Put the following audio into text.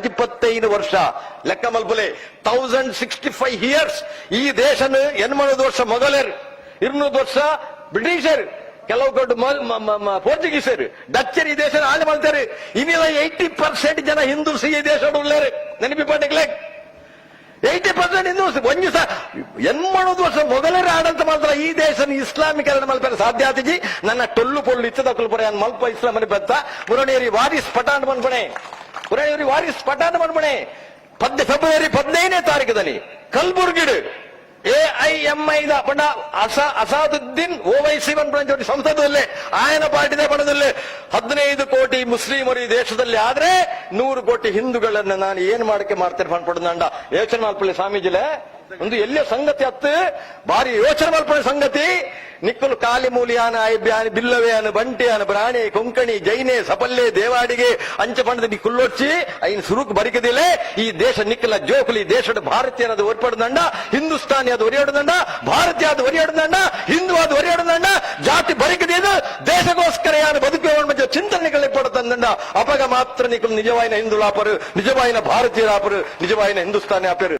25 ವರ್ಷ ಲೆಕ್ಕ ಮಲ್ಪುಲೆ 1065 ಇಯರ್ಸ್ ಈ ದೇಶನ 80 ವರ್ಷ ಮೊಘಲರು 200 ವರ್ಷ ಬ್ರಿಟಿಷರು ಕೆಲವು ದೊಡ್ಡ ಪೋರ್ಚುಗೀಸರು ಡಚ್ಚರು ಈ ದೇಶ ಆಳೆ ಮಾಡ್ತಾರೆ. ಇನ್ನಿಲ್ಲ 80% ಜನ ಹಿಂದೂಸ್ ಈ ದೇಶದ ಉಳ್ಳಾರೆ ನೆನಪಿ ಪಾಟಿಗ್ಲೆ 80% ಹಿಂದೂಸ್ ಒಂಜಿ 80 ವರ್ಷ ಮೊಘಲರು ಆಡಂತ ಮಾತ್ರ ಈ ದೇಶ ಇಸ್ಲಾಮೀಕರಣ ಮಲ್ಪರೆ ಸಾಧ್ಯ ಆತಿಜಿ ನನ್ನ ಟೊಲ್ಲು ಪೊಳ್ಳು ಇಚ್ಚದಕ್ಕಲು ಪಡೆ ಮಲ್ಪ ಇಸ್ಲಾಂ ಅನಿ ಬತ್ತ ಪುರಾಣಿಯರಿ ವಾರಿಸ್ ಪಠಾಣ್ ಮನ್ಪಣೆ ಪುರಾಣಿಯರಿ ವಾರಿಸ್ ಪಠಾಣ್ ಮನ್ಪಣೆ ಫೆಬ್ರವರಿ 15ನೇ ತಾರೀಕದಲ್ಲಿ ಕಲ್ಬುರ್ಗಿಡು AIMI ಪಂಡ ಅಸಾದುದ್ದೀನ್ ಓವೈಸಿ ಬಂದ್ಬಿಟ್ಟು ಸಂಸದಲ್ಲೇ ಆಯನ ಪಾರ್ಟಿನೇ ಪಣದಲ್ಲೇ 15 ಕೋಟಿ ಮುಸ್ಲಿಮರು ಈ ದೇಶದಲ್ಲಿ ಆದ್ರೆ 100 ಕೋಟಿ ಹಿಂದೂಗಳನ್ನ ನಾನು ಏನ್ ಮಾಡಕ್ಕೆ ಮಾಡ್ತೇನೆ ಪಂಡ್ಪಡ್ದಂಡ ಯೋಚನೆ ಮಾಡ್ಕೊಳ್ಳಿ ಸ್ವಾಮೀಜಿಲೆ ಒಂದು ಎಲ್ಲೇ ಸಂಗತಿ ಹತ್ತು ಬಾರಿ ಯೋಚನೆ ಮಾಡ್ಕೊಳ್ಳಿ ಸಂಗತಿ ನಿಕ್ಕಲು ಕಾಲಿ ಮೂಲಿಯಾನ ಐಬ್ಯಾನ ಬಿಲ್ಲವೆಯಾನ ಬಂಟೆಯಾನ ಬ್ರಾಣಿ ಕೊಂಕಣಿ ಜೈನೆ ಸಪಲ್ಲೆ ದೇವಾಡಿಗೆ ಅಂಚ ಪಂಡದ ನಿ ಕುಲ್ಲೊಚ್ಚಿ ಐನ್ ಸುರುಕ್ ಬರಿಕದಿಲೆ ಈ ದೇಶ ನಿಕ್ಕಲ ಜೋಕುಲಿ ದೇಶದ ಭಾರತೀಯನದು ಒರ್ಪಡ್ದಂಡ ಹಿಂದೂಸ್ತಾನಿ ಅದು ಒರಿಯಾಡುದಂಡ ಭಾರತೀಯ ಅದು ಒರಿಯಾಡುದಂಡ ಹಿಂದೂ ಅದು ಒರಿಯಾಡುದಂಡ ಜಾತಿ ಬರಿಕದಿದು ದೇಶಗೋಸ್ಕರ ಯಾನು ಬದುಕುವ ಮಧ್ಯ ಚಿಂತನೆಗಳೇ ಪಡುತ್ತಂದಂಡ ಅಪಗ ಮಾತ್ರ ನಿಕ್ಕಲು ನಿಜವಾಯಿನ ಹಿಂದುಳಾಪರು ನಿಜವಾಯಿನ ಭಾರತೀಯರಾಪರು ನಿಜವಾಯಿನ ಹಿಂದೂಸ್ತಾನಿ ಆಪರು